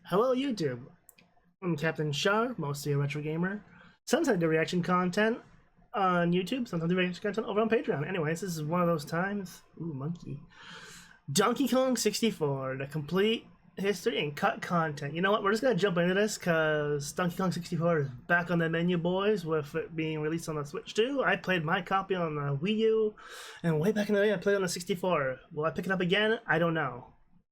Hello, YouTube. I'm Captain Shar, mostly a retro gamer. Sometimes I do reaction content on YouTube, sometimes I do reaction content over on Patreon. Anyways, this is one of those times. Ooh, monkey. Donkey Kong 64, the complete history and cut content. You know what? We're just gonna jump into this because Donkey Kong 64 is back on the menu, boys, with it being released on the Switch too. I played my copy on the Wii U, and way back in the day, I played on the 64. Will I pick it up again? I don't know.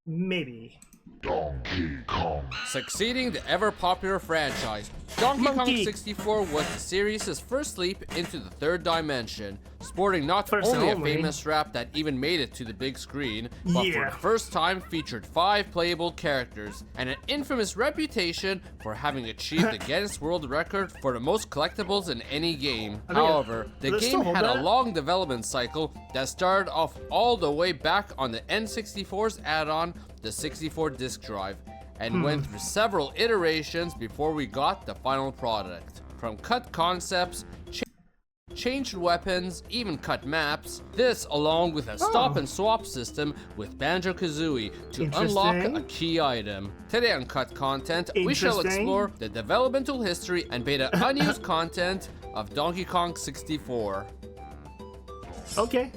Maybe. Donkey Kong. Succeeding the ever-popular franchise, Donkey Kong 64 was the series' first leap into the third dimension, sporting not only a famous rap that even made it to the big screen, but for the first time featured 5 playable characters, and an infamous reputation for having achieved the Guinness World Record for the most collectibles in any game. However, the game had a long development cycle that started off all the way back on the N64's add-on, the 64 disk drive, and went through several iterations before we got the final product. From cut concepts, changed weapons, even cut maps, this along with a stop and swap system with Banjo-Kazooie to unlock a key item. Today on Cut Content, we shall explore the developmental history and beta unused content of Donkey Kong 64. Okay.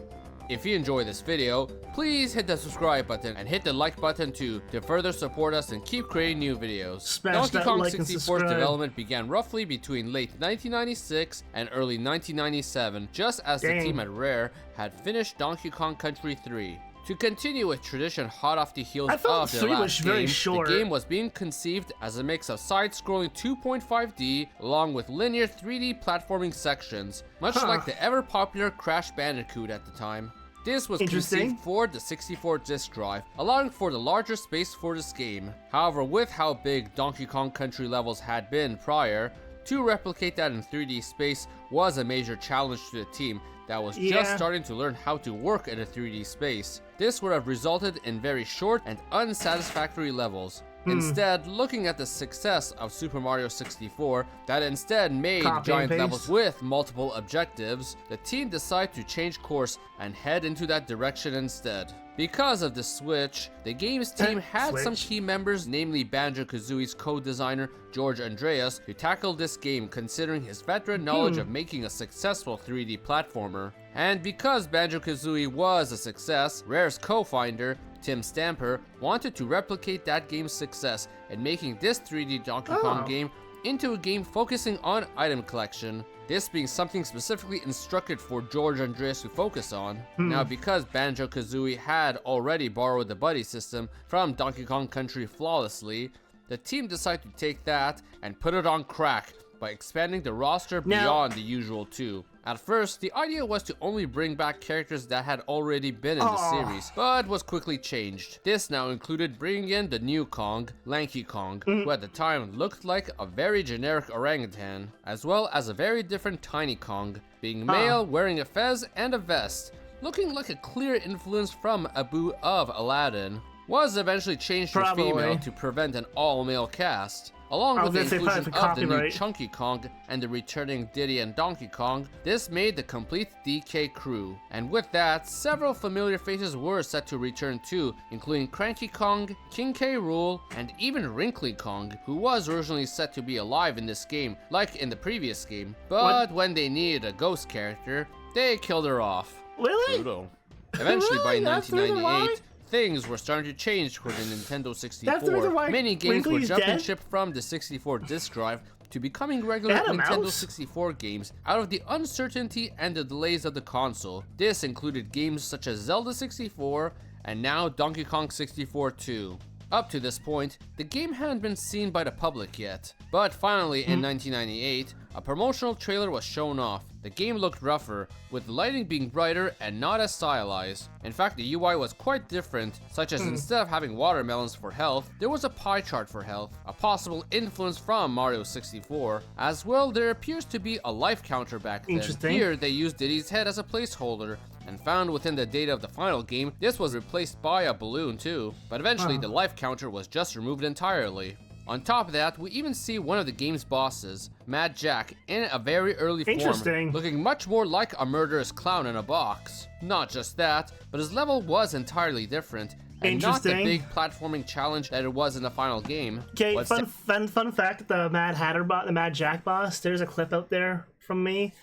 If you enjoy this video, please hit the subscribe button and hit the like button too to further support us and keep creating new videos. Smash Donkey Kong like 64's development began roughly between late 1996 and early 1997, just as the team at Rare had finished Donkey Kong Country 3. To continue with tradition hot off the heels of their last game, the game was being conceived as a mix of side-scrolling 2.5D along with linear 3D platforming sections, much like the ever-popular Crash Bandicoot at the time. This was conceived for the 64 disk drive, allowing for the larger space for this game. However, with how big Donkey Kong Country levels had been prior, to replicate that in 3D space was a major challenge to the team that was just starting to learn how to work in a 3D space. This would have resulted in very short and unsatisfactory levels. Instead, looking at the success of Super Mario 64 that instead made giant levels with multiple objectives, the team decided to change course and head into that direction instead. Because of the switch, the game's team had some key members, namely Banjo-Kazooie's co-designer George Andreas, to tackle this game considering his veteran knowledge of making a successful 3D platformer. And because Banjo-Kazooie was a success, Rare's co-founder, Tim Stamper, wanted to replicate that game's success in making this 3D Donkey Kong game into a game focusing on item collection. This being something specifically instructed for George Andreas to focus on. Now, because Banjo-Kazooie had already borrowed the buddy system from Donkey Kong Country flawlessly, the team decided to take that and put it on crack by expanding the roster beyond the usual 2. At first, the idea was to only bring back characters that had already been in the series, but was quickly changed. This now included bringing in the new Kong, Lanky Kong, who at the time looked like a very generic orangutan, as well as a very different Tiny Kong, being male, wearing a fez and a vest, looking like a clear influence from Abu of Aladdin. Was eventually changed to female to prevent an all-male cast. Along with the inclusion of the new Chunky Kong and the returning Diddy and Donkey Kong, this made the complete DK crew. And with that, several familiar faces were set to return too, including Cranky Kong, King K. Rool, and even Wrinkly Kong, who was originally set to be alive in this game, like in the previous game. But when they needed a ghost character, they killed her off. Really? Brutal. Eventually, by 1998, things were starting to change for the Nintendo 64. Many games were jumping ship from the 64 disk drive to becoming regular Nintendo 64 games out of the uncertainty and the delays of the console. This included games such as Zelda 64 and now Donkey Kong 64 too. Up to this point, the game hadn't been seen by the public yet, but finally in 1998, a promotional trailer was shown off. The game looked rougher, with the lighting being brighter and not as stylized. In fact, the UI was quite different, such as instead of having watermelons for health, there was a pie chart for health, a possible influence from Mario 64. As well, there appears to be a life counter back then. Here, they used Diddy's head as a placeholder, and found within the data of the final game, this was replaced by a balloon too, but eventually the life counter was just removed entirely. On top of that, we even see one of the game's bosses, Mad Jack, in a very early form, looking much more like a murderous clown in a box. Not just that, but his level was entirely different, and not the Interesting. big platforming challenge that it was in the final game. Okay, but fun fact: the Mad Jack boss. There's a clip out there from me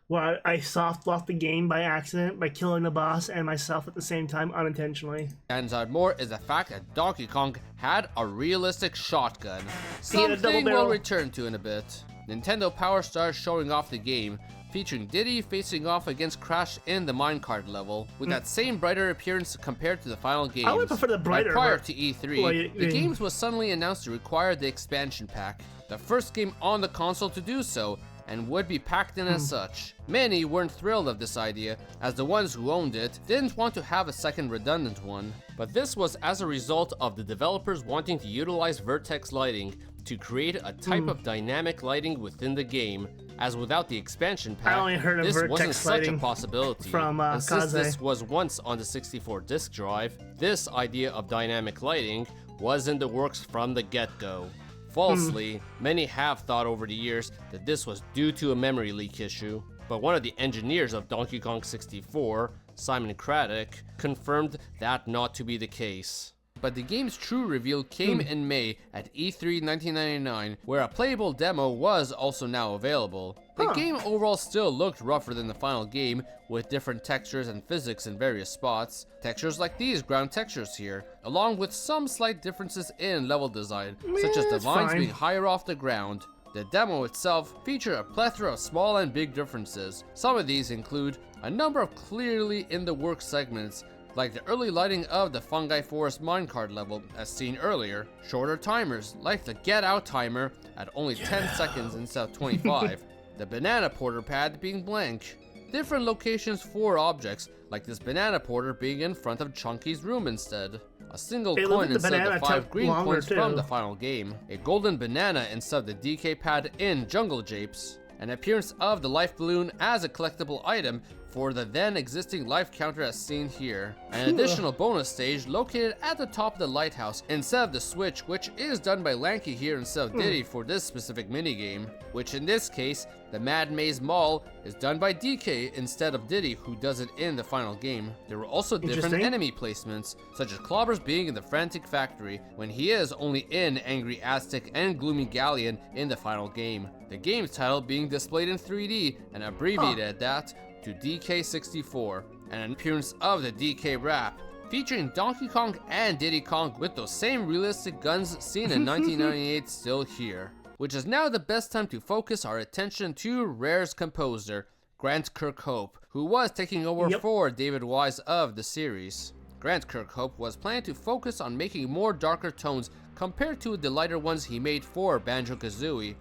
where I soft locked the game by accident by killing the boss and myself at the same time unintentionally. stands out more is the fact that Donkey Kong had a realistic shotgun. He had a double Something we'll barrel. return to in a bit. Nintendo Power started showing off the game, featuring Diddy facing off against Crash in the minecart level, with that same brighter appearance compared to the final games. would prefer the brighter, Like prior but- to E3, Well, the games was suddenly announced to require the expansion pack, the first game on the console to do so, and would be packed in as such. Many weren't thrilled of this idea, as the ones who owned it didn't want to have a second redundant one. But this was as a result of the developers wanting to utilize vertex lighting to create a type of dynamic lighting within the game, as without the expansion pack, only heard of this vertex wasn't such a lighting possibility. from, and since Kaze. this was once on the 64 disk drive, this idea of dynamic lighting was in the works from the get-go. Falsely, many have thought over the years that this was due to a memory leak issue, but one of the engineers of Donkey Kong 64, Simon Craddock, confirmed that not to be the case. But the game's true reveal came in May at E3 1999, where a playable demo was also now available. The game overall still looked rougher than the final game, with different textures and physics in various spots. Textures like these ground textures here, along with some slight differences in level design, such as the it's vines fine. being higher off the ground. The demo itself featured a plethora of small and big differences. Some of these include a number of clearly in the works segments, like the early lighting of the Fungi Forest minecart level as seen earlier, shorter timers like the Get Out timer at only 10 seconds instead of 25, the banana porter pad being blank, different locations for objects like this banana porter being in front of Chunky's room instead, a single Hey, look coin at the instead of banana the 5 took green longer, coins from too. the final game, a golden banana instead of the DK pad in Jungle Japes, an appearance of the life balloon as a collectible item for the then existing life counter as seen here, an additional bonus stage located at the top of the lighthouse instead of the switch, which is done by Lanky here instead of Diddy for this specific minigame, which in this case, the Mad Maze Mall is done by DK instead of Diddy, who does it in the final game. There were also different Interesting. enemy placements, such as Clobbers being in the Frantic Factory when he is only in Angry Aztec and Gloomy Galleon in the final game. The game's title being displayed in 3D and abbreviated at that to DK64, and an appearance of the DK rap, featuring Donkey Kong and Diddy Kong with those same realistic guns seen in 1998 still here. Which is now the best time to focus our attention to Rare's composer, Grant Kirkhope, who was taking over Yep. for David Wise of the series. Grant Kirkhope was planning to focus on making more darker tones compared to the lighter ones he made for Banjo-Kazooie.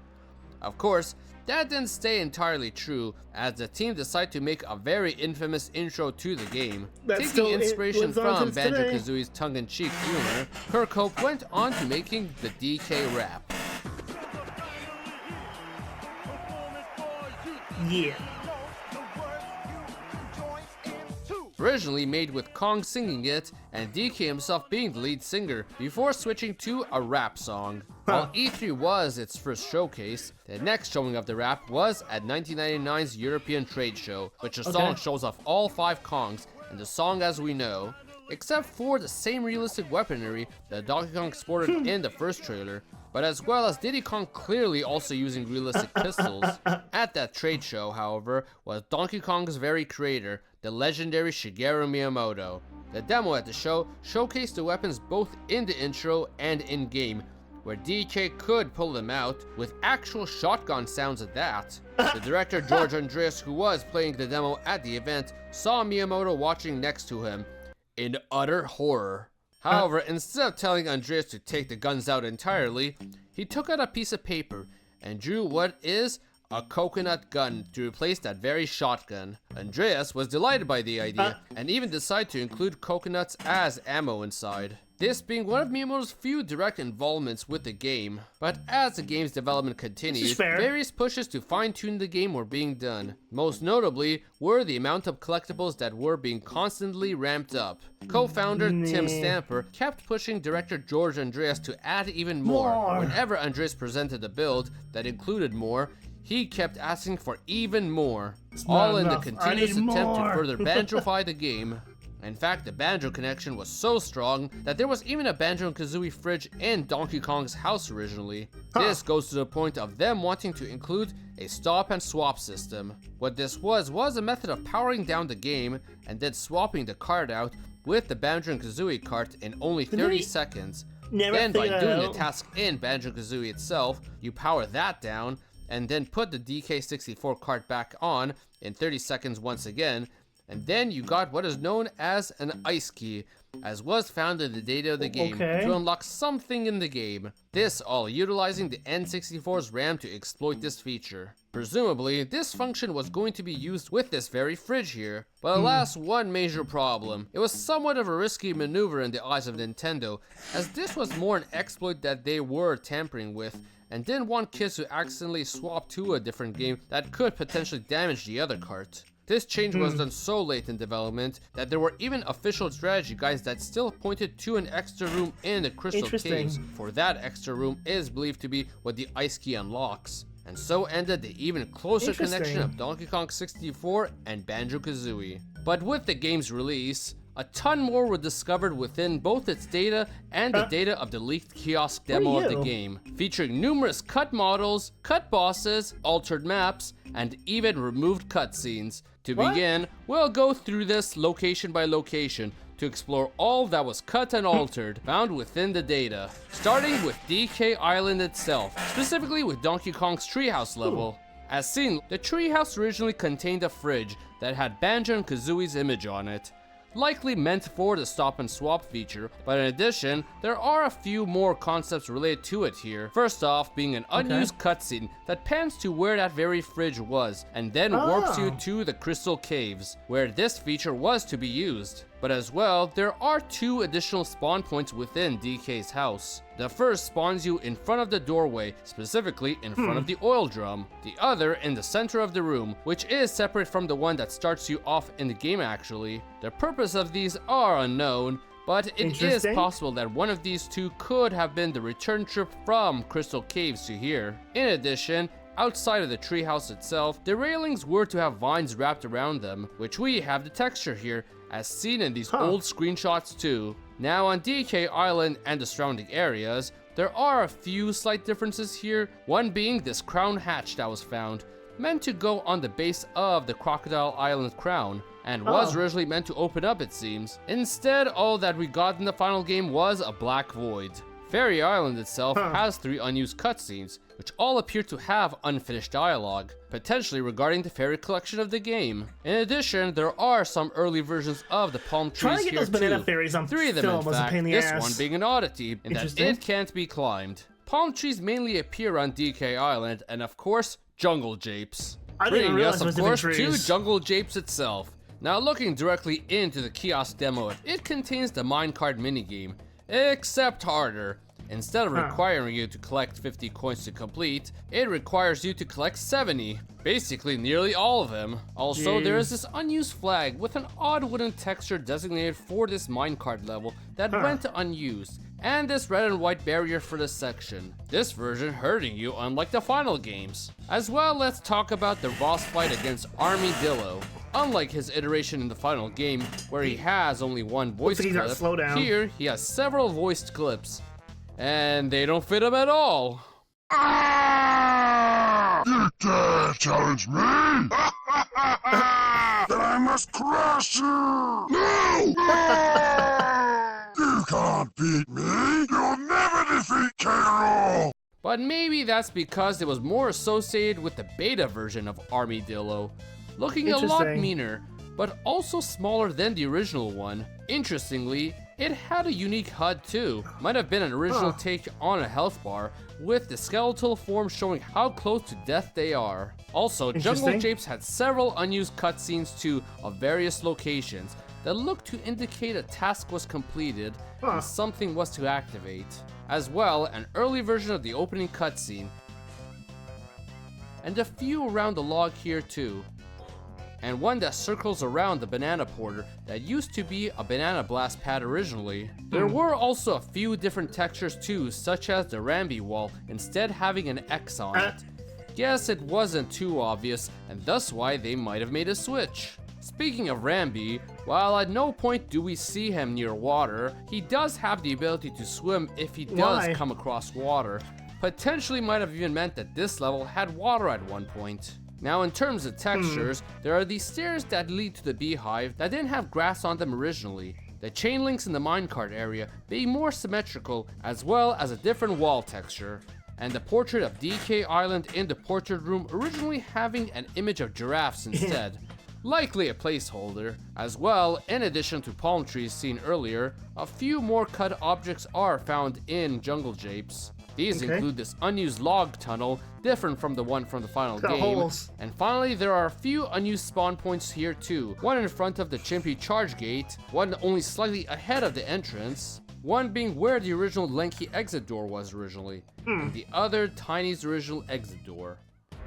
Of course, that didn't stay entirely true, as the team decided to make a very infamous intro to the game. That Taking still inspiration lives on from since today. Banjo-Kazooie's tongue-in-cheek humor, Kirkhope went on to making the DK rap. Yeah. Originally made with Kong singing it and DK himself being the lead singer before switching to a rap song. While E3 was its first showcase, the next showing of the rap was at 1999's European Trade Show, which the song shows off all 5 Kongs and the song as we know, except for the same realistic weaponry that Donkey Kong sported in the first trailer, but as well as Diddy Kong clearly also using realistic pistols. At that trade show, however, was Donkey Kong's very creator, the legendary Shigeru Miyamoto. The demo at the show showcased the weapons both in the intro and in-game, where DK could pull them out, with actual shotgun sounds at that. The director George Andreas, who was playing the demo at the event, saw Miyamoto watching next to him, in utter horror. However, instead of telling Andreas to take the guns out entirely, he took out a piece of paper and drew what is a coconut gun to replace that very shotgun. Andreas was delighted by the idea and even decided to include coconuts as ammo inside. This being one of Miyamoto's few direct involvements with the game. But as the game's development continued, fair. various pushes to fine-tune the game were being done. Most notably were the amount of collectibles that were being constantly ramped up. Co-founder Tim Stamper kept pushing director George Andreas to add even more. Whenever Andreas presented a build that included more, he kept asking for even more. All in the enough. I continuous need attempt to more. further banjofy the game. In fact, the Banjo connection was so strong that there was even a Banjo-Kazooie fridge in Donkey Kong's house originally. This goes to the point of them wanting to include a stop and swap system. What this was a method of powering down the game and then swapping the card out with the Banjo-Kazooie cart in only 30 seconds. Then by doing the task in Banjo-Kazooie itself, you power that down and then put the DK64 cart back on in 30 seconds once again, and then you got what is known as an ice key, as was found in the data of the game, to unlock something in the game. This all utilizing the N64's RAM to exploit this feature. Presumably, this function was going to be used with this very fridge here, but alas, one major problem. It was somewhat of a risky maneuver in the eyes of Nintendo, as this was more an exploit that they were tampering with, and didn't want kids to accidentally swap to a different game that could potentially damage the other cart. This change was done so late in development that there were even official strategy guides that still pointed to an extra room in the Crystal Caves, for that extra room is believed to be what the ice key unlocks. And so ended the even closer connection of Donkey Kong 64 and Banjo-Kazooie. But with the game's release, a ton more were discovered within both its data and the data of the leaked kiosk demo of the game, featuring numerous cut models, cut bosses, altered maps, and even removed cutscenes. To begin, we'll go through this location by location to explore all that was cut and altered found within the data, starting with DK Island itself, specifically with Donkey Kong's treehouse level. As seen, the treehouse originally contained a fridge that had Banjo and Kazooie's image on it, likely meant for the stop and swap feature, but in addition, there are a few more concepts related to it here. First off, being an unused cutscene that pans to where that very fridge was, and then warps you to the Crystal Caves, where this feature was to be used. But as well, there are two additional spawn points within DK's house. The first spawns you in front of the doorway, specifically in front of the oil drum. The other in the center of the room, which is separate from the one that starts you off in the game actually. The purpose of these are unknown, but it is possible that one of these two could have been the return trip from Crystal Caves to here. In addition, outside of the treehouse itself, the railings were to have vines wrapped around them, which we have the texture here, as seen in these old screenshots too. Now on DK Island and the surrounding areas, there are a few slight differences here, one being this crown hatch that was found, meant to go on the base of the Crocodile Island crown, and was originally meant to open up it seems. Instead, all that we got in the final game was a black void. Fairy Island itself has 3 unused cutscenes, which all appear to have unfinished dialogue, potentially regarding the fairy collection of the game. In addition, there are some early versions of the palm trees here too. 3 of them in fact, this one being an oddity, in that it can't be climbed. Palm trees mainly appear on DK Island, and of course, Jungle Japes. Bringing us, of course, to Jungle Japes itself. Now looking directly into the kiosk demo, it contains the minecart minigame, except harder. Instead of requiring you to collect 50 coins to complete, it requires you to collect 70. Basically nearly all of them. Also, there is this unused flag with an odd wooden texture designated for this minecart level that went unused, and this red and white barrier for this section. This version hurting you unlike the final games. As well, let's talk about the boss fight against Armadillo. Unlike his iteration in the final game, where he has only one voice clip, here he has several voiced clips. And they don't fit him at all. You dare challenge me? Then I must crush you! No! You can't beat me! You'll never defeat K. But maybe that's because it was more associated with the beta version of Armadillo, looking a lot meaner, but also smaller than the original one. Interestingly, it had a unique HUD too. Might have been an original take on a health bar, with the skeletal form showing how close to death they are. Also, Jungle Japes had several unused cutscenes too of various locations that looked to indicate a task was completed and something was to activate. As well, an early version of the opening cutscene, and a few around the log here too. And one that circles around the banana porter that used to be a banana blast pad originally. There were also a few different textures too, such as the Rambi wall instead having an X on it. Yes, it wasn't too obvious, and thus why they might have made a switch. Speaking of Rambi, while at no point do we see him near water, he does have the ability to swim if he does Why? come across water. Potentially might have even meant that this level had water at one point. Now in terms of textures, there are these stairs that lead to the beehive that didn't have grass on them originally. The chain links in the minecart area being more symmetrical, as well as a different wall texture. And the portrait of DK Island in the portrait room originally having an image of giraffes instead. Likely a placeholder. As well, in addition to palm trees seen earlier, a few more cut objects are found in Jungle Japes. These Okay. include this unused log tunnel, different from the one from the final Got game. holes. And finally, there are a few unused spawn points here too. One in front of the Chimpy charge gate, one only slightly ahead of the entrance, one being where the original Lenki exit door was originally, and the other Tiny's original exit door.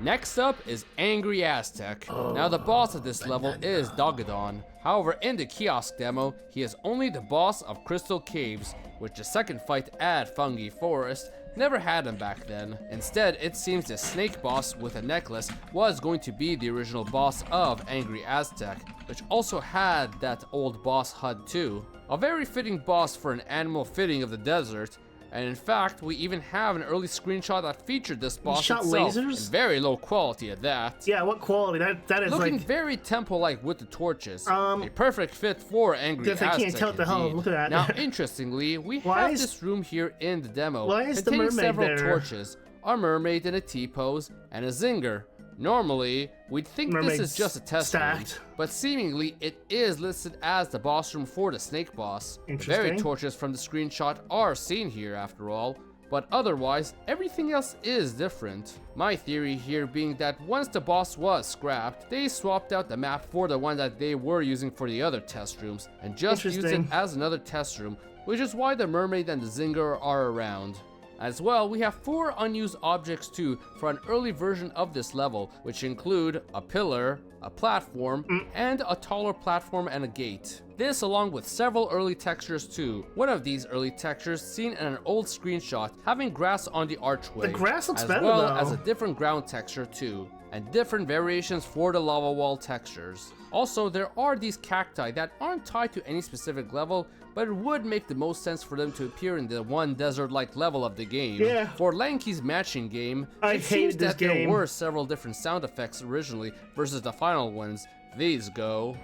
Next up is Angry Aztec. Now the boss of this level is Dogadon. However, in the kiosk demo, he is only the boss of Crystal Caves, which the second fight at Fungi Forest never had him back then. Instead, it seems the snake boss with a necklace was going to be the original boss of Angry Aztec, which also had that old boss HUD too. A very fitting boss for an animal fitting of the desert, and in fact, we even have an early screenshot that featured this boss shot itself, lasers? in very low quality at that. Yeah, what quality? That is Looking like. very temple-like with the torches. A perfect fit for Angry guess I can't Aztec tell what the hell. indeed. Look at that. Now, interestingly, we Why have is- this room here in the demo Why is the containing mermaid several there? torches, a mermaid in a T-pose, and a zinger. Normally, we'd think this Mermaid's is just a test room, stacked. but seemingly it is listed as the boss room for the snake boss. The very Interesting. torches from the screenshot are seen here after all, but otherwise, everything else is different. My theory here being that once the boss was scrapped, they swapped out the map for the one that they were using for the other test rooms, and just used it Interesting. as another test room, which is why the mermaid and the zinger are around. As well, we have 4 unused objects too for an early version of this level, which include a pillar, a platform, and a taller platform and a gate. This along with several early textures too. One of these early textures seen in an old screenshot having grass on the archway. The grass looks as better, well though. as a different ground texture too, and different variations for the lava wall textures. Also, there are these cacti that aren't tied to any specific level, but it would make the most sense for them to appear in the one desert-like level of the game. Yeah. For Lanky's matching game, I it seems hated this that there game. were several different sound effects originally versus the final ones. These go.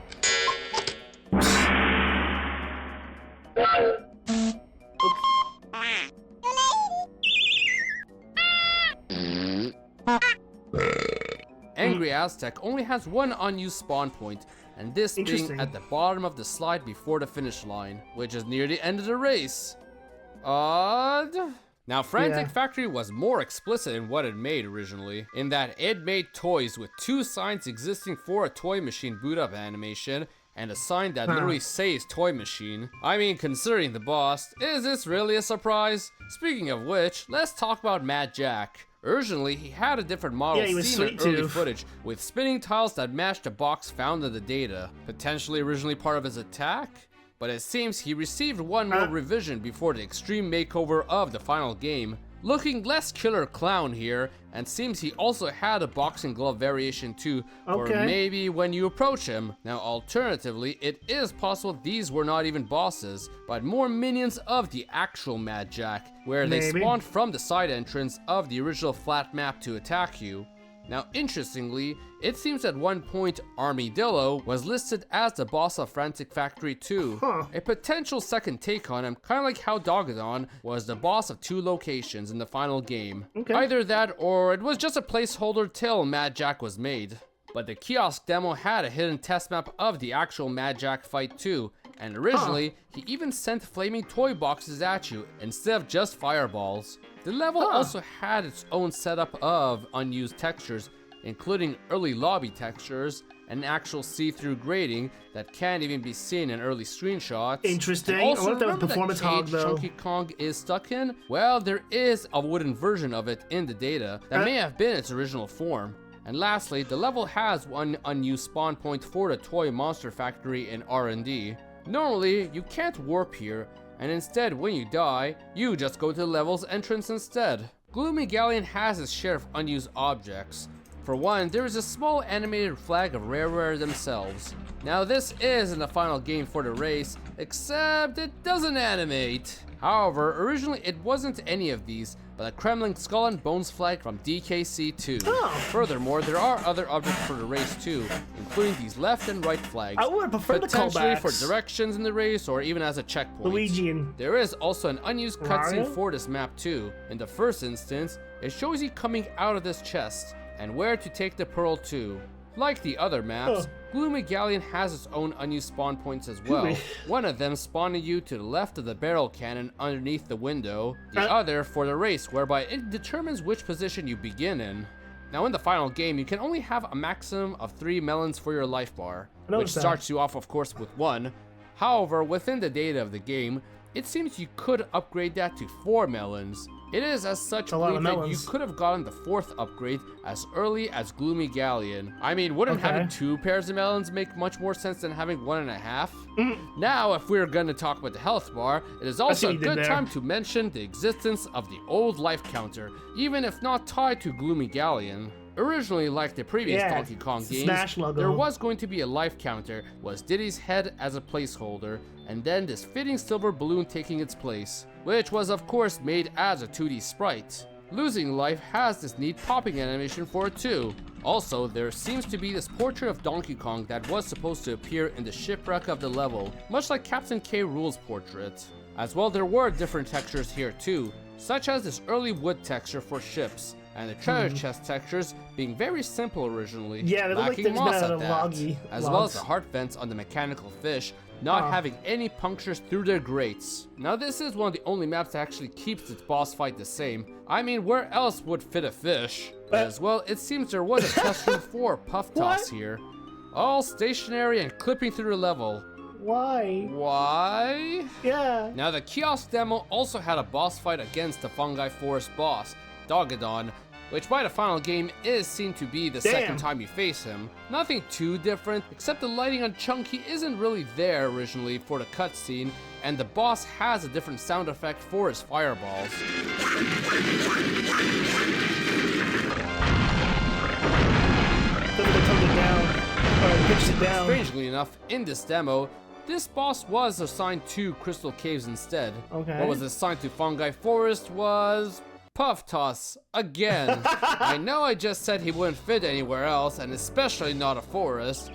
Angry Aztec only has one unused spawn point, and this being Interesting. at the bottom of the slide before the finish line, which is near the end of the race. Odd. Now, Frantic Yeah. Factory was more explicit in what it made originally, in that it made toys with 2 signs existing for a toy machine boot up animation, and a sign that literally says toy machine. I mean, considering the boss, is this really a surprise? Speaking of which, let's talk about Mad Jack. Originally, he had a different model Yeah, he was seen in Sweet early Tooth. footage, with spinning tiles that matched the box found in the data. Potentially originally part of his attack? But it seems he received one more revision before the extreme makeover of the final game. Looking less killer clown here, and seems he also had a boxing glove variation too, for Okay. maybe when you approach him. Now alternatively, it is possible these were not even bosses, but more minions of the actual Mad Jack, where they Maybe. spawned from the side entrance of the original flat map to attack you. Now, interestingly, it seems at one point Armadillo was listed as the boss of Frantic Factory 2. Huh. A potential second take on him, kind of like how Dogadon was the boss of 2 locations in the final game. Okay. Either that or it was just a placeholder till Mad Jack was made. But the kiosk demo had a hidden test map of the actual Mad Jack fight too, and originally, he even sent flaming toy boxes at you instead of just fireballs. The level also had its own setup of unused textures, including early lobby textures and actual see-through grading that can't even be seen in early screenshots. Interesting. And I also, wonder if that was remember Performance cage Hog, though. Chunky Kong is stuck in? Well, there is a wooden version of it in the data that may have been its original form. And lastly, the level has one unused spawn point for the Toy Monster Factory in R&D. Normally, you can't warp here, and instead when you die, you just go to the level's entrance instead. Gloomy Galleon has its share of unused objects. For one, there is a small animated flag of Rare themselves. Now this is in the final game for the race, except it doesn't animate. However, originally it wasn't any of these, but a Kremlin Skull and Bones flag from DKC2. Oh. Furthermore, there are other objects for the race too, including these left and right flags. I would prefer the potentially for callbacks. directions in the race or even as a checkpoint. Luigi and There is also an unused cutscene Mario? for this map too. In the first instance, it shows you coming out of this chest and where to take the pearl to. Like the other maps, Gloomy Galleon has its own unused spawn points as well. Gloomy. One of them spawning you to the left of the barrel cannon underneath the window, the other for the race, whereby it determines which position you begin in. Now in the final game, you can only have a maximum of 3 melons for your life bar, which noticed that. starts you off of course with 1. However, within the data of the game, it seems you could upgrade that to 4 melons. It is as such a lot of believed that you melons. could have gotten the 4th upgrade as early as Gloomy Galleon. I mean, wouldn't having 2 pairs of melons make much more sense than having 1.5? Now, if we're gonna talk about the health bar, it is also what a you did good there. time to mention the existence of the old life counter, even if not tied to Gloomy Galleon. Originally, like the previous Yeah, Donkey Kong games, Smash logo. there was going to be a life counter, was Diddy's head as a placeholder, and then this fitting silver balloon taking its place, which was of course made as a 2D sprite. Losing life has this neat popping animation for it too. Also, there seems to be this portrait of Donkey Kong that was supposed to appear in the shipwreck of the level, much like Captain K. Rool's portrait. As well, there were different textures here too, such as this early wood texture for ships, and the treasure chest textures being very simple originally, Yeah, they look like lacking they've been moss out at of that, loggy as well as logs. the heart vents on the mechanical fish not having any punctures through their grates. Now this is one of the only maps that actually keeps its boss fight the same. I mean, where else would fit a fish? As well, it seems there was a test room for Puff Toss here. All stationary and clipping through the level. why? Why? Yeah. Now the kiosk demo also had a boss fight against the Fungi Forest boss, Dogadon, which by the final game is seen to be the second time you face him. Nothing too different, except the lighting on Chunky isn't really there originally for the cutscene, and the boss has a different sound effect for his fireballs. Doesn't tone it down or pitch it down. Strangely enough, in this demo, this boss was assigned to Crystal Caves instead. Okay. What was assigned to Fungi Forest was Puff Toss again. I know I just said he wouldn't fit anywhere else, and especially not a forest,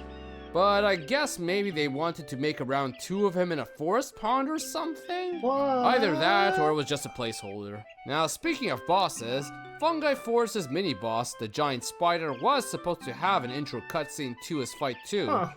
but I guess maybe they wanted to make a round 2 of him in a forest pond or something? What? Either that or it was just a placeholder. Now, speaking of bosses, Fungi Forest's mini-boss, the giant spider, was supposed to have an intro cutscene to his fight too. Huh.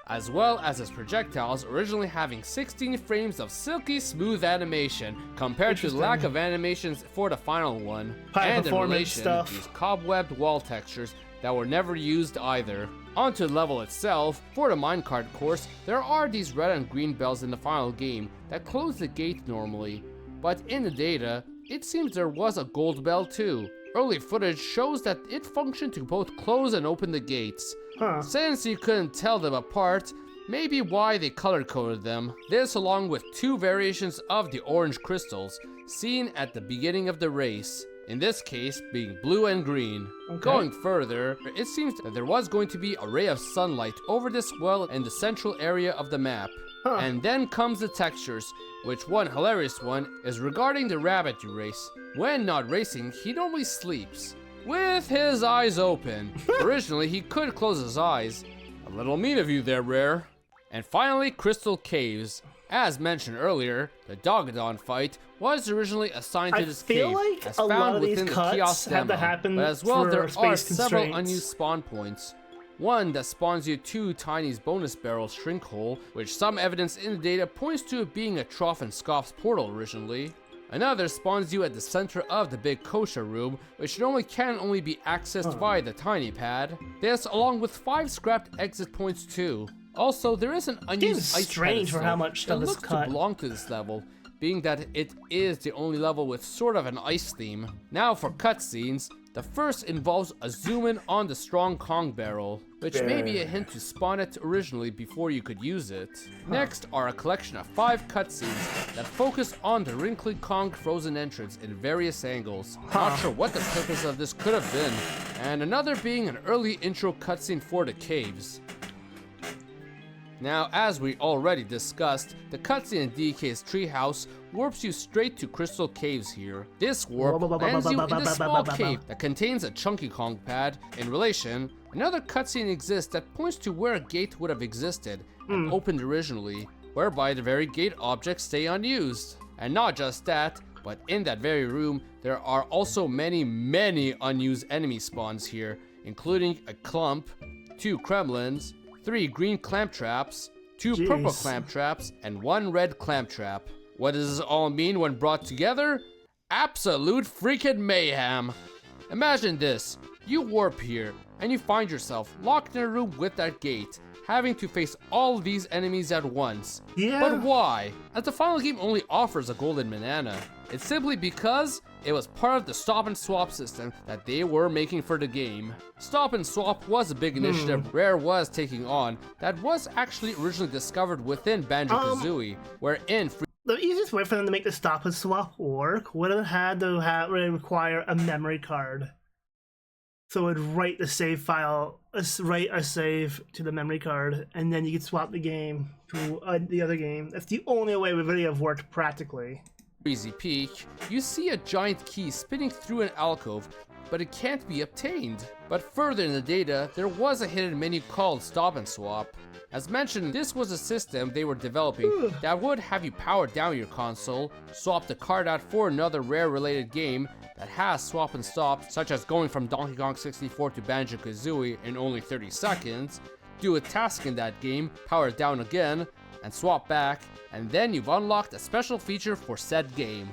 As well as his projectiles originally having 16 frames of silky smooth animation compared to the lack of animations for the final one, High and in performance relation stuff. to these cobwebbed wall textures that were never used either. Onto the level itself, for the minecart course, there are these red and green bells in the final game that close the gate normally, but in the data, it seems there was a gold bell too. Early footage shows that it functioned to both close and open the gates. Huh. Since you couldn't tell them apart, maybe why they color-coded them. This along with 2 variations of the orange crystals, seen at the beginning of the race. In this case, being blue and green. Okay. Going further, it seems that there was going to be a ray of sunlight over this well in the central area of the map. Huh. And then comes the textures, which one hilarious one is regarding the rabbit you race. When not racing, he normally sleeps, with his eyes open. Originally, he could close his eyes. A little mean of you there, Rare. And finally, Crystal Caves. As mentioned earlier, the Dogadon fight was originally assigned to I this feel cave, like as a lot found of these within the cuts kiosk have to demo. happen But as well, for there are space several constraints. unused spawn points. One that spawns you 2 Tiny's bonus barrel shrink hole, which some evidence in the data points to it being a Trough and Scoff's portal originally. Another spawns you at the center of the big kosher room, which normally can only be accessed via the tiny pad. This along with 5 scrapped exit points too. Also, there is an unused Seems ice strange for pedestal how much stuff that is looks cut. to belong to this level, being that it is the only level with sort of an ice theme. Now for cutscenes, the first involves a zoom in on the strong Kong barrel, which may be a hint to spawn it originally before you could use it. Next are a collection of 5 cutscenes that focus on the wrinkly Kong frozen entrance in various angles. Not sure what the purpose of this could have been, and another being an early intro cutscene for the caves. Now, as we already discussed, the cutscene in DK's treehouse warps you straight to Crystal Caves here. This warp lands you in a small cave that contains a Chunky Kong pad. In relation, another cutscene exists that points to where a gate would have existed and opened originally, whereby the very gate objects stay unused. And not just that, but in that very room, there are also many unused enemy spawns here, including a clump, 2 Kremlins, 3 green clamp traps, 2 purple clamp traps, and 1 red clamp trap. What does this all mean when brought together? Absolute freaking mayhem! Imagine this, you warp here, and you find yourself locked in a room with that gate, having to face all these enemies at once. Yeah. But why? As the final game only offers a golden banana. It's simply because it was part of the stop and swap system that they were making for the game. Stop and swap was a big initiative Rare was taking on that was actually originally discovered within Banjo-Kazooie, wherein the easiest way for them to make the stop and swap work would have had to require a memory card. So it would write the save file, write a save to the memory card, and then you could swap the game to the other game. That's the only way it would really have worked practically. Breezy Peak, you see a giant key spinning through an alcove, but it can't be obtained. But further in the data, there was a hidden menu called Stop and Swap. As mentioned, this was a system they were developing that would have you power down your console, swap the card out for another Rare related game that has swap and stop, such as going from Donkey Kong 64 to Banjo-Kazooie in only 30 seconds, do a task in that game, power it down again, and swap back, and then you've unlocked a special feature for said game.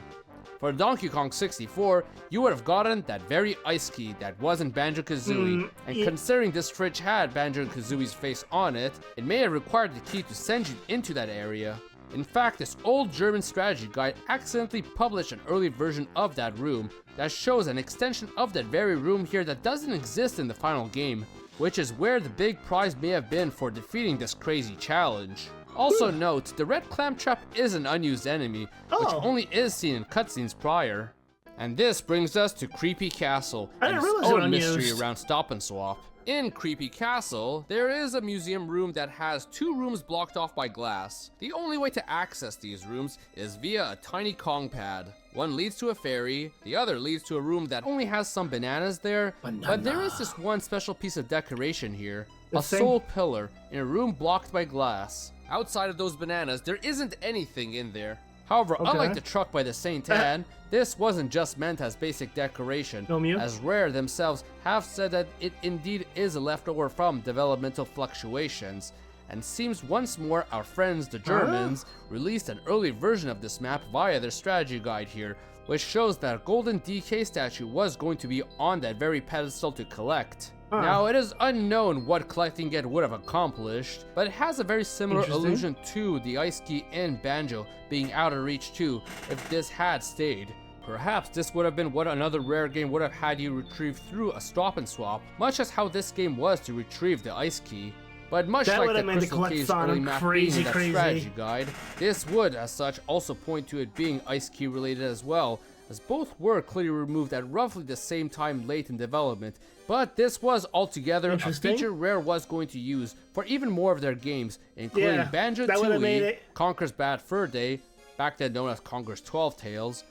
For Donkey Kong 64, you would have gotten that very ice key that was in Banjo-Kazooie, and considering this fridge had Banjo-Kazooie's face on it, it may have required the key to send you into that area. In fact, this old German strategy guide accidentally published an early version of that room that shows an extension of that very room here that doesn't exist in the final game, which is where the big prize may have been for defeating this crazy challenge. Also note, the red clamp trap is an unused enemy, which only is seen in cutscenes prior. And this brings us to Creepy Castle and its own mystery around Stop and Swap. In Creepy Castle, there is a museum room that has 2 rooms blocked off by glass. The only way to access these rooms is via a tiny Kong pad. One leads to a ferry, the other leads to a room that only has some bananas there, but there is this one special piece of decoration here, a soul pillar in a room blocked by glass. Outside of those bananas, there isn't anything in there. However, unlike the truck by the Saint Anne, this wasn't just meant as basic decoration, as Rare themselves have said that it indeed is a leftover from developmental fluctuations. And seems once more our friends the Germans released an early version of this map via their strategy guide here, which shows that a golden DK statue was going to be on that very pedestal to collect. Now, it is unknown what collecting it would have accomplished, but it has a very similar allusion to the ice key in Banjo being out of reach too, if this had stayed. Perhaps this would have been what another Rare game would have had you retrieve through a stop and swap, much as how this game was to retrieve the ice key. But much like the Crystal Caves early map being in that strategy guide, this would, as such, also point to it being ice key related as well, as both were clearly removed at roughly the same time late in development, but this was altogether a feature Rare was going to use for even more of their games, including Banjo-Tooie, Conker's Bad Fur Day, back then known as Conker's 12 Tales,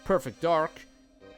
Perfect Dark,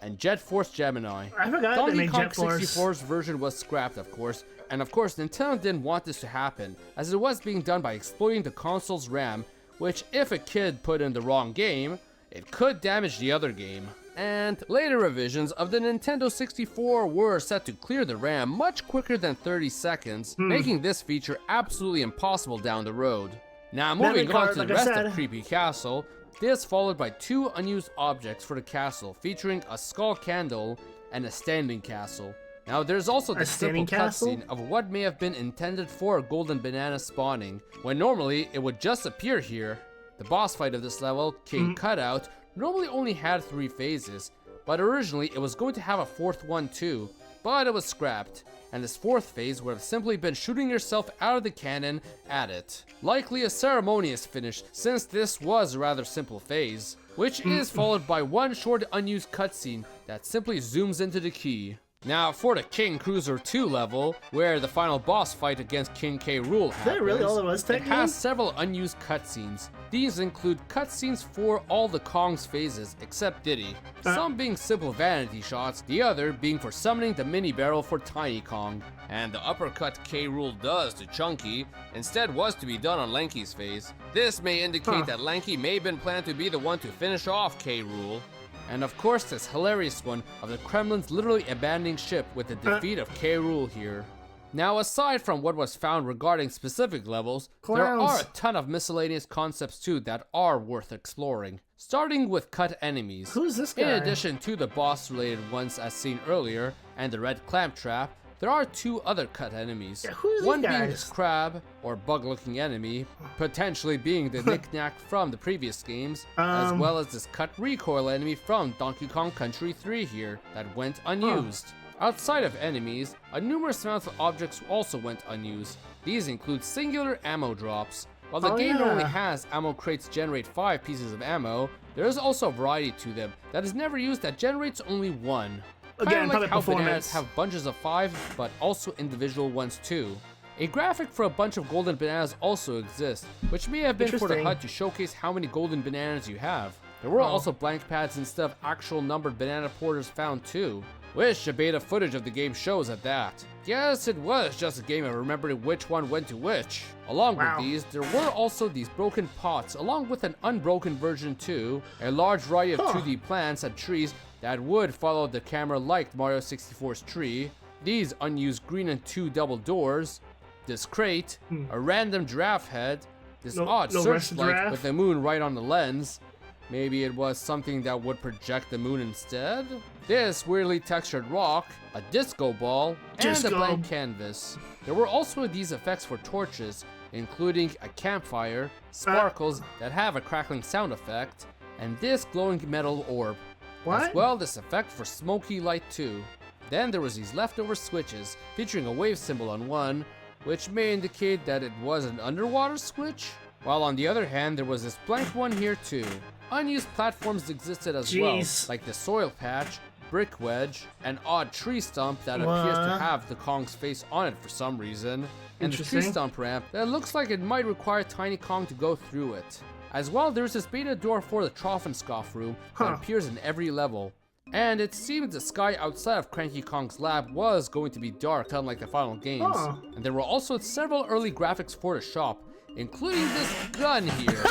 and Jet Force Gemini. I forgot Donkey Kong 64's version was scrapped, of course, and of course Nintendo didn't want this to happen, as it was being done by exploiting the console's RAM, which if a kid put in the wrong game, it could damage the other game. And later revisions of the Nintendo 64 were set to clear the RAM much quicker than 30 seconds, making this feature absolutely impossible down the road. Now moving on to the rest of Creepy Castle, this followed by 2 unused objects for the castle, featuring a skull candle and a standing castle. Now there's also the simple cutscene of what may have been intended for a golden banana spawning, when normally it would just appear here. The boss fight of this level, King Cutout, normally only had 3 phases, but originally it was going to have a 4th one too, but it was scrapped, and this 4th phase would have simply been shooting yourself out of the cannon at it. Likely a ceremonious finish, since this was a rather simple phase, which is followed by one short unused cutscene that simply zooms into the key. Now for the King Cruiser 2 level, where the final boss fight against King K. Rool happens, that really all there was to it that has game? several unused cutscenes. These include cutscenes for all the Kong's phases except Diddy, some being simple vanity shots, the other being for summoning the mini barrel for Tiny Kong. And the uppercut K. Rool does to Chunky instead was to be done on Lanky's phase. This may indicate that Lanky may have been planned to be the one to finish off K. Rool. And of course this hilarious one of the Kremlin's literally abandoning ship with the defeat of K. Rool here. Now aside from what was found regarding specific levels, there are a ton of miscellaneous concepts too that are worth exploring. Starting with cut enemies. Who's this guy? In addition to the boss related ones as seen earlier and the red clamp trap, there are two other cut enemies. Yeah, who are these one being guys? this crab, or bug-looking enemy, potentially being the knick-knack from the previous games, as well as this cut recoil enemy from Donkey Kong Country 3 here, that went unused. Outside of enemies, a numerous amount of objects also went unused. These include singular ammo drops. While the game normally has ammo crates generate 5 pieces of ammo, there is also a variety to them that is never used that generates only 1. Again, Kinda like how performance. bananas have bunches of 5, but also individual ones too. A graphic for a bunch of golden bananas also exists, which may have been for the Interesting. HUD to showcase how many golden bananas you have. There were also blank pads instead of actual numbered banana porters found too, which the beta footage of the game shows at that. Yes, it was just a game of remembering which one went to which. Along with these, there were also these broken pots, along with an unbroken version too, a large variety of 2D plants and trees that would follow the camera like Mario 64's tree, these unused green and 2 double doors, this crate, a random giraffe head, this odd searchlight giraffe. with the moon right on the lens. Maybe it was something that would project the moon instead? This weirdly textured rock, a disco ball, and a blank canvas. There were also these effects for torches, including a campfire, sparkles that have a crackling sound effect, and this glowing metal orb. As well, this effect for smoky light too. Then there was these leftover switches, featuring a wave symbol on one, which may indicate that it was an underwater switch, while on the other hand there was this blank one here too. Unused platforms existed as well, like the soil patch, brick wedge, an odd tree stump that appears to have the Kong's face on it for some reason, and the tree stump ramp that looks like it might require Tiny Kong to go through it. As well, there's this beta door for the Trough and Scoff room that appears in every level. And it seemed the sky outside of Cranky Kong's lab was going to be dark, unlike the final games. And there were also several early graphics for the shop, including this gun here.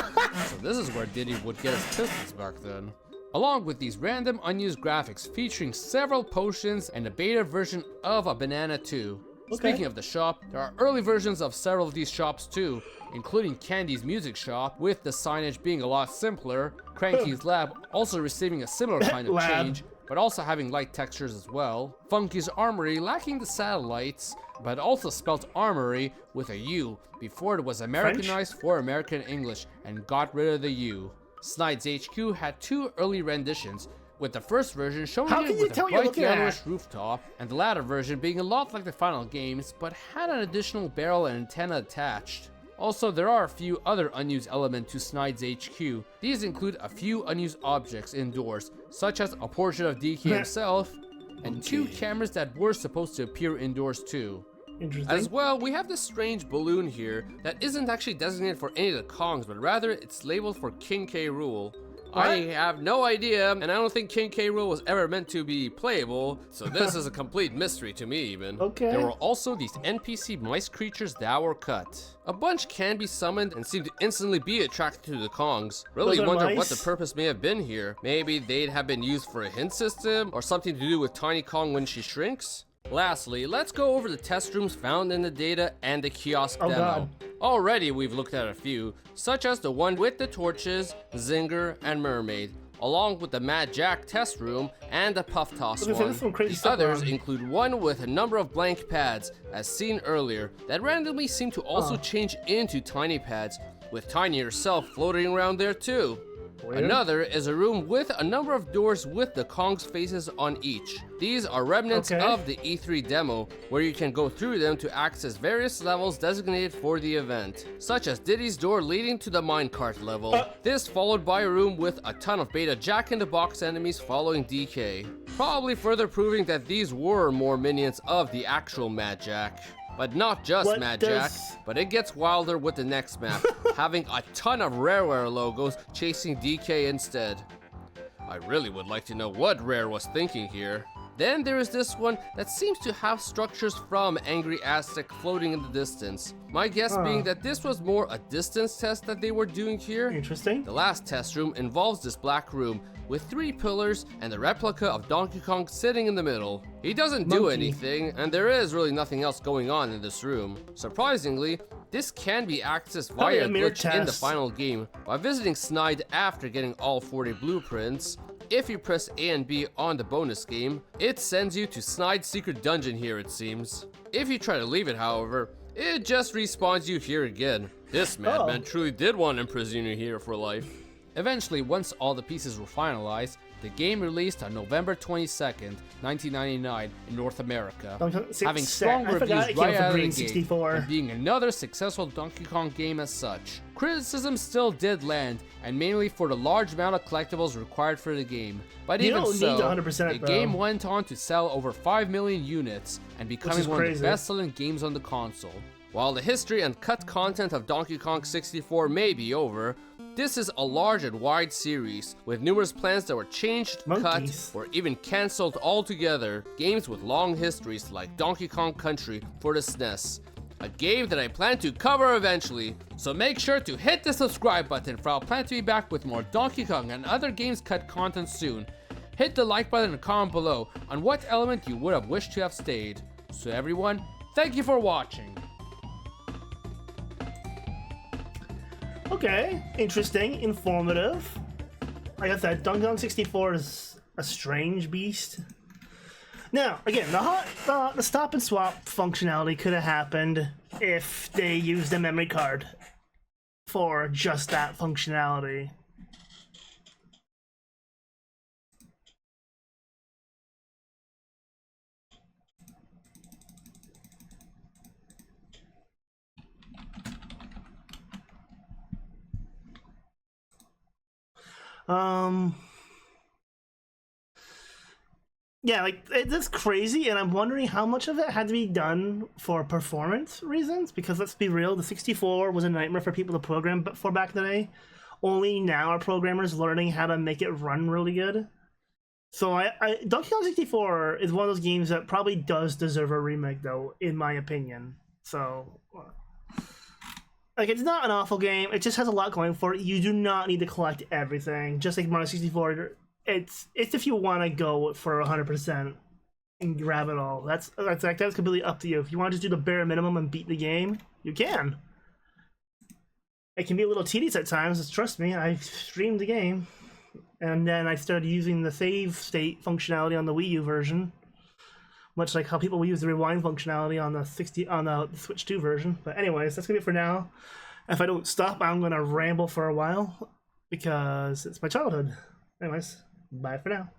So this is where Diddy would get his pistols back then. Along with these random unused graphics featuring several potions and a beta version of a banana too. Speaking of the shop, there are early versions of several of these shops too, including Candy's music shop, with the signage being a lot simpler, Cranky's lab also receiving a similar kind of change, but also having light textures as well, Funky's armory lacking the satellites, but also spelled armory with a U, before it was Americanized for American English and got rid of the U. Snides HQ had 2 early renditions, with the first version showing it with a bright yellowish rooftop, and the latter version being a lot like the final games, but had an additional barrel and antenna attached. Also, there are a few other unused elements to Snides HQ. These include a few unused objects indoors, such as a portrait of DK himself, and 2 cameras that were supposed to appear indoors too. As well, we have this strange balloon here that isn't actually designated for any of the Kongs, but rather it's labeled for King K. Rool. I have no idea, and I don't think King K. Rool was ever meant to be playable, so this is a complete mystery to me even. There were also these NPC mice creatures that were cut. A bunch can be summoned and seem to instantly be attracted to the Kongs. Really wonder what the purpose may have been here. Maybe they'd have been used for a hint system, or something to do with Tiny Kong when she shrinks? Lastly, let's go over the test rooms found in the data and the kiosk demo. Already we've looked at a few, such as the one with the torches, Zinger, and Mermaid, along with the Mad Jack test room and the Puff Toss one. The others include one with a number of blank pads, as seen earlier, that randomly seem to also change into tiny pads, with Tiny herself floating around there too. Another is a room with a number of doors with the Kong's faces on each. These are remnants of the E3 demo, where you can go through them to access various levels designated for the event, such as Diddy's door leading to the minecart level. This followed by a room with a ton of beta Jack-in-the-Box enemies following DK. probably further proving that these were more minions of the actual Mad Jack. But not just What Mad does- Jack, but it gets wilder with the next map, having a ton of Rareware logos chasing DK instead. I really would like to know what Rare was thinking here. Then there is this one that seems to have structures from Angry Aztec floating in the distance. My guess being that this was more a distance test that they were doing here. Interesting. The last test room involves this black room with 3 pillars and the replica of Donkey Kong sitting in the middle. He doesn't do Monkey. anything, and there is really nothing else going on in this room. Surprisingly, this can be accessed Probably via a a mirror glitch in the test. final game by visiting Snide after getting all 40 blueprints. If you press A and B on the bonus game, it sends you to Snide's secret dungeon here, it seems. If you try to leave it, however, it just respawns you here again. This madman truly did want to imprison you here for life. Eventually, once all the pieces were finalized, the game released on November 22nd, 1999 in North America, having strong I forgot reviews it came right from out of the Green gate, 64. and being another successful Donkey Kong game as such. Criticism still did land, and mainly for the large amount of collectibles required for the game. But You even don't so, need 100%, the bro. game went on to sell over 5 million units and becoming is one of crazy. the best-selling games on the console. While the history and cut content of Donkey Kong 64 may be over, this is a large and wide series, with numerous plans that were changed, Monkeys. cut, or even cancelled altogether. Games with long histories like Donkey Kong Country for the SNES. A game that I plan to cover eventually, so make sure to hit the subscribe button, for I'll plan to be back with more Donkey Kong and other games cut content soon. Hit the like button and comment below on what element you would have wished to have stayed. So everyone, thank you for watching. Okay, interesting, informative. Like I said, Donkey Kong 64 is a strange beast. Now, again, the stop and swap functionality could have happened if they used a memory card for just that functionality. Yeah, like that's crazy, and I'm wondering how much of it had to be done for performance reasons. Because let's be real, the 64 was a nightmare for people to program for back in the day. Only now are programmers learning how to make it run really good. So Donkey Kong 64 is one of those games that probably does deserve a remake, though, in my opinion. So, like, it's not an awful game. It just has a lot going for it. You do not need to collect everything. Just like Mario 64. It's if you want to go for 100% and grab it all. That's completely up to you. If you want to just do the bare minimum and beat the game, you can. It can be a little tedious at times. Trust me, I streamed the game, and then I started using the save state functionality on the Wii U version, much like how people will use the rewind functionality on the Switch 2 version. But anyways, that's gonna be it for now. If I don't stop, I'm gonna ramble for a while because it's my childhood. Anyways. Bye for now.